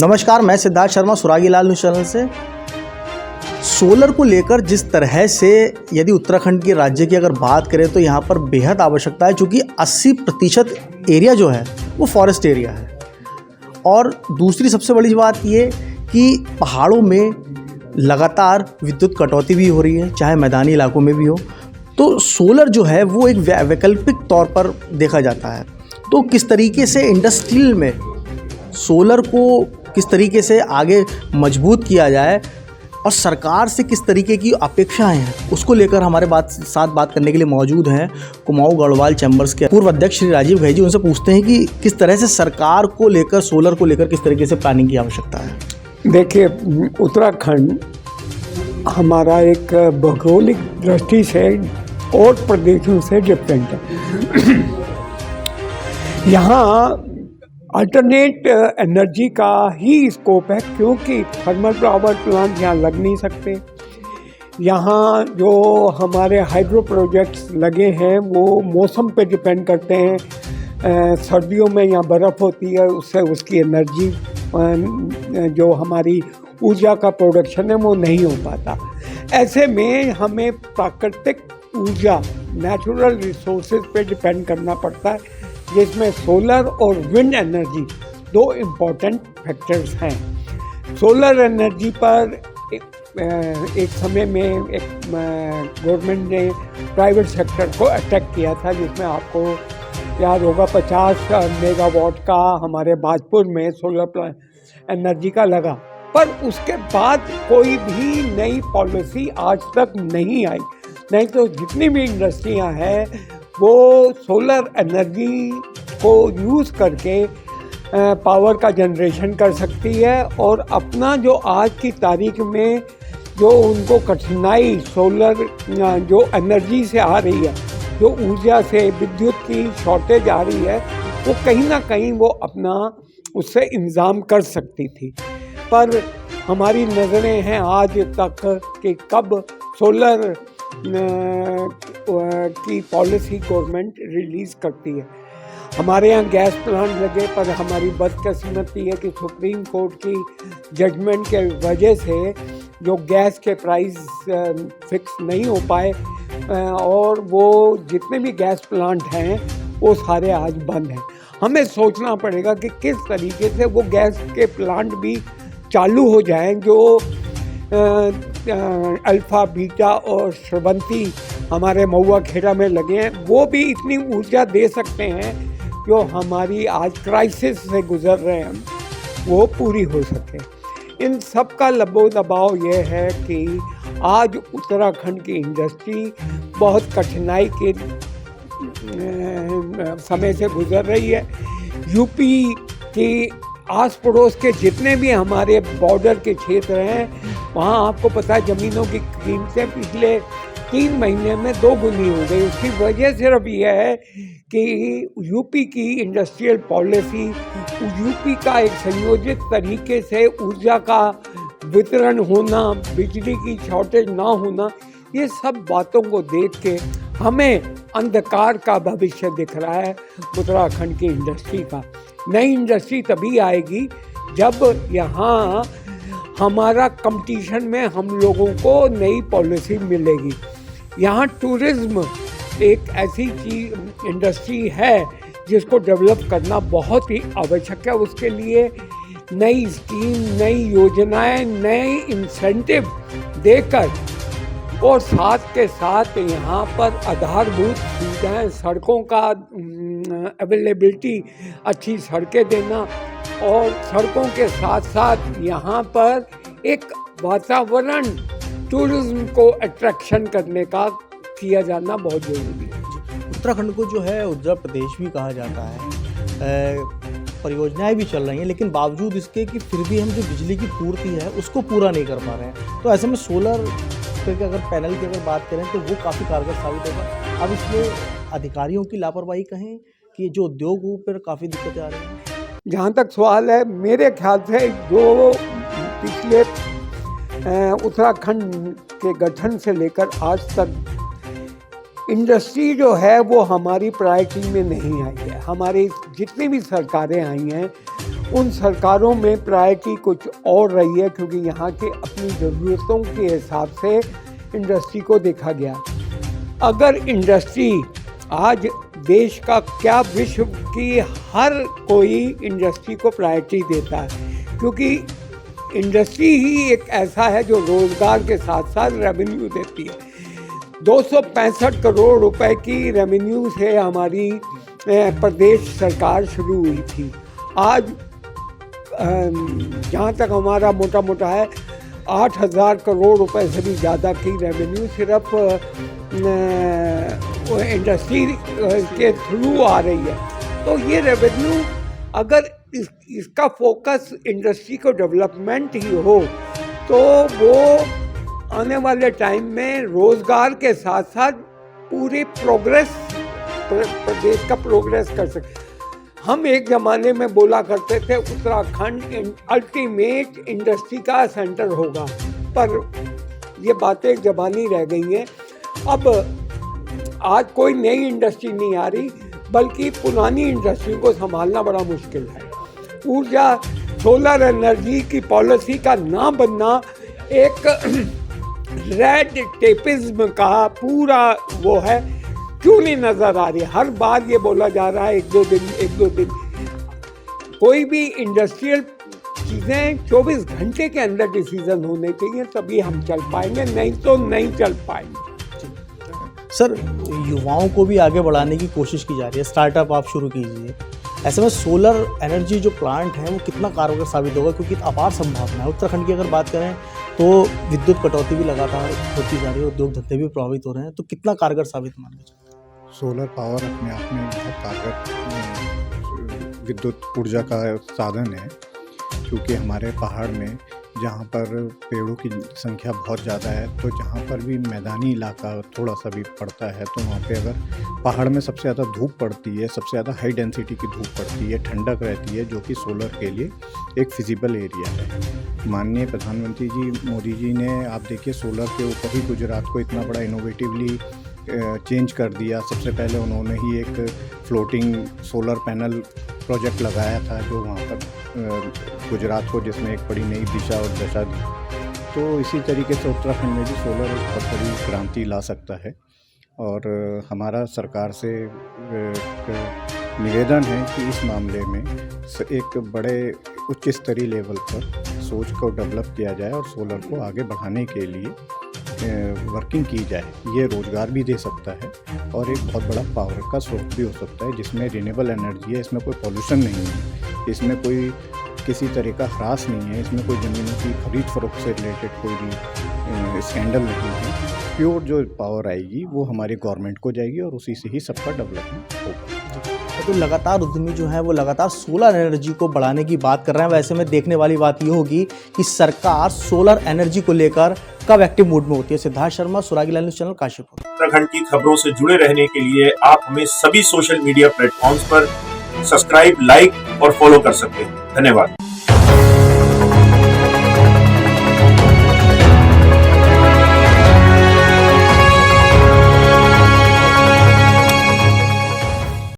नमस्कार, मैं सिद्धार्थ शर्मा सुरागी लाल news channel से। सोलर को लेकर जिस तरह से यदि उत्तराखंड के राज्य की अगर बात करें तो यहाँ पर बेहद आवश्यकता है, क्योंकि 80% एरिया जो है वो फॉरेस्ट एरिया है। और दूसरी सबसे बड़ी बात ये कि पहाड़ों में लगातार विद्युत कटौती भी हो रही है, चाहे मैदानी इलाकों में भी हो। तो सोलर जो है वो एक वैकल्पिक तौर पर देखा जाता है। तो किस तरीके से इंडस्ट्रियल में सोलर को किस तरीके से आगे मजबूत किया जाए और सरकार से किस तरीके की अपेक्षाएं हैं, उसको लेकर हमारे साथ बात करने के लिए मौजूद हैं कुमाऊं गढ़वाल चैम्बर्स के पूर्व अध्यक्ष श्री राजीव घई जी। उनसे पूछते हैं कि किस तरह से सरकार को लेकर सोलर को लेकर किस तरीके से प्लानिंग की आवश्यकता है। देखिए, उत्तराखंड हमारा एक भौगोलिक दृष्टि से और प्रदेशों से डिफरेंट है। यहाँ अल्टरनेट एनर्जी का ही स्कोप है, क्योंकि थर्मल पावर प्लांट यहाँ लग नहीं सकते। यहाँ जो हमारे हाइड्रो प्रोजेक्ट्स लगे हैं वो मौसम पे डिपेंड करते हैं। सर्दियों में यहाँ बर्फ़ होती है, उससे उसकी एनर्जी जो हमारी ऊर्जा का प्रोडक्शन है वो नहीं हो पाता। ऐसे में हमें प्राकृतिक ऊर्जा, नेचुरल रिसोर्सेज पे डिपेंड करना पड़ता है, जिसमें सोलर और विंड एनर्जी दो इम्पॉर्टेंट फैक्टर्स हैं। सोलर एनर्जी पर एक समय में एक गवर्नमेंट ने प्राइवेट सेक्टर को अटैक किया था, जिसमें आपको याद होगा 50 मेगावाट का हमारे भाजपुर में सोलर एनर्जी का लगा। पर उसके बाद कोई भी नई पॉलिसी आज तक नहीं आई। नहीं तो जितनी भी इंडस्ट्रियां हैं वो सोलर एनर्जी को यूज़ करके पावर का जनरेशन कर सकती है, और अपना जो आज की तारीख में जो उनको कठिनाई सोलर जो एनर्जी से आ रही है, जो ऊर्जा से विद्युत की शॉर्टेज आ रही है, वो कहीं ना कहीं वो अपना उससे इंतज़ाम कर सकती थी। पर हमारी नज़रें हैं आज तक कि कब सोलर की पॉलिसी गवर्नमेंट रिलीज़ करती है। हमारे यहाँ गैस प्लांट लगे, पर हमारी बदकिस्मती है कि सुप्रीम कोर्ट की जजमेंट के वजह से जो गैस के प्राइस फिक्स नहीं हो पाए, और वो जितने भी गैस प्लांट हैं वो सारे आज बंद हैं। हमें सोचना पड़ेगा कि किस तरीके से वो गैस के प्लांट भी चालू हो जाएं, जो अल्फ़ा, बीटा और श्रवंती हमारे महुआ खेड़ा में लगे हैं, वो भी इतनी ऊर्जा दे सकते हैं जो हमारी आज क्राइसिस से गुजर रहे हैं वो पूरी हो सके। इन सब का लबो दबाव ये है कि आज उत्तराखंड की इंडस्ट्री बहुत कठिनाई के समय से गुजर रही है। यूपी की आस पड़ोस के जितने भी हमारे बॉर्डर के क्षेत्र हैं, वहाँ आपको पता है ज़मीनों की कीमतें पिछले 3 महीने में 2 गुनी हो गई। उसकी वजह सिर्फ यह है कि यूपी की इंडस्ट्रियल पॉलिसी, यूपी का एक संयोजित तरीके से ऊर्जा का वितरण होना, बिजली की शॉर्टेज ना होना, ये सब बातों को देख के हमें अंधकार का भविष्य दिख रहा है उत्तराखंड की इंडस्ट्री का। नई इंडस्ट्री तभी आएगी जब यहाँ हमारा कंपटीशन में हम लोगों को नई पॉलिसी मिलेगी। यहाँ टूरिज्म एक ऐसी चीज इंडस्ट्री है जिसको डेवलप करना बहुत ही आवश्यक है। उसके लिए नई स्कीम, नई योजनाएं, नए इंसेंटिव देकर, और साथ के साथ यहाँ पर आधारभूत सुविधाएं, सड़कों का अवेलेबिलिटी, अच्छी सड़कें देना, और सड़कों के साथ साथ यहाँ पर एक वातावरण टूरिज्म को अट्रैक्शन करने का किया जाना बहुत ज़रूरी है। उत्तराखंड को जो है उत्तर प्रदेश भी कहा जाता है, परियोजनाएं भी चल रही हैं, लेकिन बावजूद इसके कि फिर भी हम जो बिजली की पूर्ति है उसको पूरा नहीं कर पा रहे हैं। तो ऐसे में सोलर के अगर पैनल की अगर बात करें तो वो काफ़ी कारगर साबित होगा। अब इसमें अधिकारियों की लापरवाही कहें कि जो उद्योगों पर काफ़ी दिक्कतें आ रही हैं। जहाँ तक सवाल है, मेरे ख्याल से जो पिछले उत्तराखंड के गठन से लेकर आज तक इंडस्ट्री जो है वो हमारी प्रायोरिटी में नहीं आई है। हमारी जितनी भी सरकारें आई हैं उन सरकारों में प्रायोरिटी कुछ और रही है, क्योंकि यहाँ के अपनी ज़रूरतों के हिसाब से इंडस्ट्री को देखा गया। अगर इंडस्ट्री आज देश का क्या, विश्व की हर कोई इंडस्ट्री को प्रायोरिटी देता है, क्योंकि इंडस्ट्री ही एक ऐसा है जो रोज़गार के साथ साथ रेवेन्यू देती है। 265 करोड़ रुपए की रेवेन्यू से हमारी प्रदेश सरकार शुरू हुई थी। आज जहाँ तक हमारा मोटा मोटा है 8,000 करोड़ रुपए से भी ज़्यादा की रेवेन्यू सिर्फ इंडस्ट्री के थ्रू आ रही है। तो ये रेवेन्यू अगर इसका फोकस इंडस्ट्री को डेवलपमेंट ही हो तो वो आने वाले टाइम में रोज़गार के साथ साथ पूरे प्रदेश का प्रोग्रेस कर सकते। हम एक ज़माने में बोला करते थे उत्तराखंड अल्टीमेट इंडस्ट्री का सेंटर होगा, पर ये बातें ज़बानी रह गई हैं। अब आज कोई नई इंडस्ट्री नहीं आ रही, बल्कि पुरानी इंडस्ट्री को संभालना बड़ा मुश्किल है। ऊर्जा, सोलर एनर्जी की पॉलिसी का ना बनना एक रेड टेपिज्म का पूरा वो है, क्यों नहीं नज़र आ रही? हर बार ये बोला जा रहा है एक दो दिन। कोई भी इंडस्ट्रियल चीज़ें 24 घंटे के अंदर डिसीजन होने चाहिए, तभी हम चल पाएंगे, नहीं तो नहीं चल पाएंगे। सर, युवाओं को भी आगे बढ़ाने की कोशिश की जा रही है, स्टार्टअप आप शुरू कीजिए। ऐसे में सोलर एनर्जी जो प्लांट है वो कितना कारगर साबित होगा, क्योंकि अपार संभावना है। उत्तराखंड की अगर बात करें तो विद्युत कटौती भी लगातार होती जा रही है, उद्योग धंधे भी प्रभावित हो रहे हैं, तो कितना कारगर साबित मान लीजिए? सोलर पावर अपने आप में बहुत कारगर विद्युत ऊर्जा का साधन है, क्योंकि हमारे पहाड़ में जहाँ पर पेड़ों की संख्या बहुत ज़्यादा है, तो जहाँ पर भी मैदानी इलाका थोड़ा सा भी पड़ता है, तो वहाँ पे अगर पहाड़ में सबसे ज़्यादा धूप पड़ती है, सबसे ज़्यादा हाई डेंसिटी की धूप पड़ती है, ठंडक रहती है, जो कि सोलर के लिए एक फिजिबल एरिया है। माननीय प्रधानमंत्री जी मोदी जी ने, आप देखिए, सोलर के ऊपर ही गुजरात को इतना बड़ा इनोवेटिवली चेंज कर दिया। सबसे पहले उन्होंने ही एक फ्लोटिंग सोलर पैनल प्रोजेक्ट लगाया था, जो वहाँ पर गुजरात को, जिसमें एक बड़ी नई दिशा और दशा दी। तो इसी तरीके से उत्तराखंड में भी सोलर एक बहुत बड़ी क्रांति ला सकता है, और हमारा सरकार से एक निवेदन है कि इस मामले में एक बड़े उच्च स्तरीय लेवल पर सोच को डेवलप किया जाए और सोलर को आगे बढ़ाने के लिए वर्किंग की जाए। ये रोज़गार भी दे सकता है और एक बहुत बड़ा पावर का स्रोत भी हो सकता है, जिसमें रिन्यूएबल एनर्जी है, इसमें कोई पॉल्यूशन नहीं है, इसमें कोई किसी तरह का ह्रास नहीं है, इसमें कोई ज़मीनों की खरीद फरोख्त से रिलेटेड कोई भी स्कैंडल नहीं है। प्योर जो पावर आएगी वो हमारी गवर्नमेंट को जाएगी और उसी से ही सबका डेवलपमेंट होगा। तो लगातार उद्यमी जो है वो लगातार सोलर एनर्जी को बढ़ाने की बात कर रहे हैं। वैसे में देखने वाली बात ये होगी कि सरकार सोलर एनर्जी को लेकर कब एक्टिव मूड में होती है। सिद्धार्थ शर्मा, सुरागी लाल न्यूज़ चैनल, काशीपुर। उत्तराखंड की खबरों से जुड़े रहने के लिए आप हमें सभी सोशल मीडिया प्लेटफॉर्म्स पर सब्सक्राइब, लाइक और फॉलो कर सकते हैं। धन्यवाद।